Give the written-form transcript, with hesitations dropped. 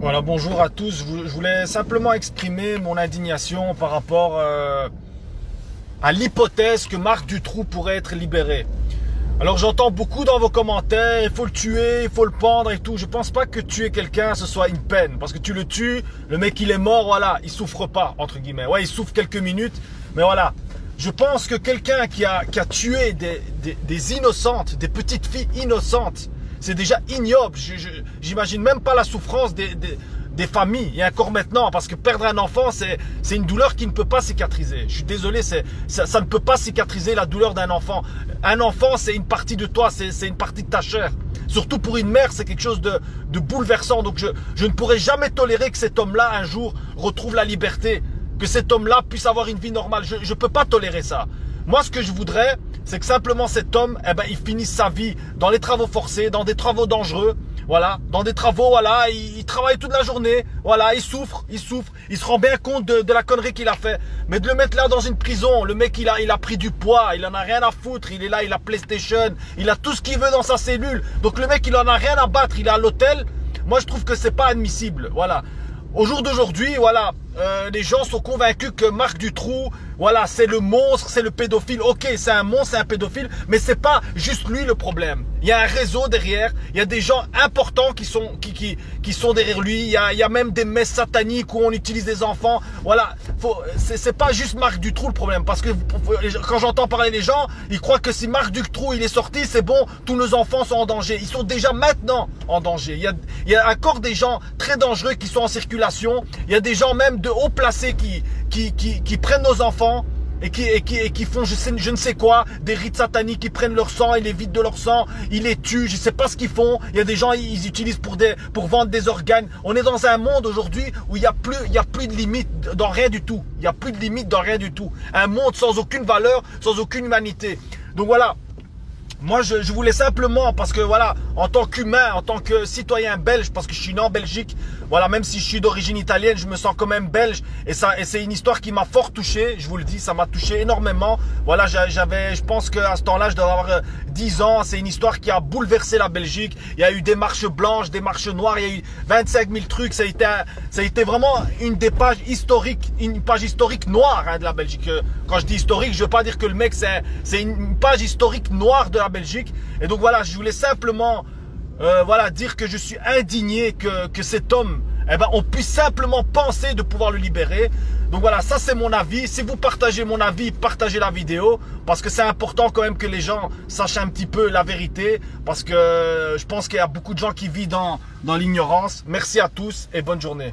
Voilà, bonjour à tous. Je voulais simplement exprimer mon indignation par rapport à l'hypothèse que Marc Dutroux pourrait être libéré. Alors j'entends beaucoup dans vos commentaires, il faut le tuer, il faut le pendre et tout. Je pense pas que tuer quelqu'un ce soit une peine. Parce que tu le tues, le mec il est mort, voilà, il souffre pas, entre guillemets. Ouais, il souffre quelques minutes, mais voilà. Je pense que quelqu'un qui a tué des innocentes, des petites filles innocentes, c'est déjà ignoble. J'imagine même pas la souffrance des familles. Et encore maintenant, parce que perdre un enfant, c'est une douleur qui ne peut pas cicatriser. Je suis désolé, ça ne peut pas cicatriser la douleur d'un enfant. Un enfant, c'est une partie de toi, c'est une partie de ta chair. Surtout pour une mère, c'est quelque chose de bouleversant. Donc je ne pourrais jamais tolérer que cet homme-là, un jour, retrouve la liberté. Que cet homme-là puisse avoir une vie normale. Je ne peux pas tolérer ça. Moi, ce que je voudrais, c'est que simplement cet homme, il finisse sa vie dans les travaux forcés, dans des travaux dangereux, voilà, dans des travaux, voilà, il travaille toute la journée, voilà, il souffre, il se rend bien compte de la connerie qu'il a fait. Mais de le mettre là dans une prison, le mec, il a pris du poids, il en a rien à foutre, il est là, il a PlayStation, il a tout ce qu'il veut dans sa cellule. Donc le mec, il en a rien à battre, il est à l'hôtel. Moi, je trouve que c'est pas admissible, voilà. Au jour d'aujourd'hui, voilà, les gens sont convaincus que Marc Dutroux, voilà, c'est le monstre, c'est le pédophile. Ok, c'est un monstre, c'est un pédophile, mais c'est pas juste lui le problème. Il y a un réseau derrière, il y a des gens importants qui sont derrière lui. Il y a même des messes sataniques où on utilise des enfants. Voilà, c'est pas juste Marc Dutroux le problème, parce que quand j'entends parler les gens, ils croient que si Marc Dutroux il est sorti, c'est bon, tous nos enfants sont en danger. Ils sont déjà maintenant en danger. Il y a encore des gens très dangereux qui sont en circulation. Il y a des gens même de haut placés qui prennent nos enfants et qui font je ne sais quoi, des rites sataniques, ils prennent leur sang, ils les vident de leur sang, ils les tuent, je sais pas ce qu'ils font. Il y a des gens, ils utilisent pour vendre des organes. On est dans un monde aujourd'hui où il y a plus de limite dans rien du tout. Il y a plus de limite dans rien du tout. Un monde sans aucune valeur, sans aucune humanité. Donc voilà. Moi, je voulais simplement, parce que voilà, en tant qu'humain, en tant que citoyen belge, parce que je suis né en Belgique, voilà, même si je suis d'origine italienne, je me sens quand même belge. Et c'est une histoire qui m'a fort touché, je vous le dis, ça m'a touché énormément. Voilà, je pense qu'à ce temps-là, je dois avoir 10 ans. C'est une histoire qui a bouleversé la Belgique. Il y a eu des marches blanches, des marches noires, il y a eu 25 000 trucs. Ça a été vraiment une des pages historiques, une page historique noire de la Belgique. Quand je dis historique, je veux pas dire que le mec, c'est une page historique noire de la Belgique. Et donc voilà, je voulais simplement voilà, dire que je suis indigné que cet homme, on puisse simplement penser de pouvoir le libérer. Donc voilà, ça c'est mon avis. Si vous partagez mon avis, partagez la vidéo, parce que c'est important quand même que les gens sachent un petit peu la vérité, parce que je pense qu'il y a beaucoup de gens qui vivent dans l'ignorance. Merci à tous et bonne journée.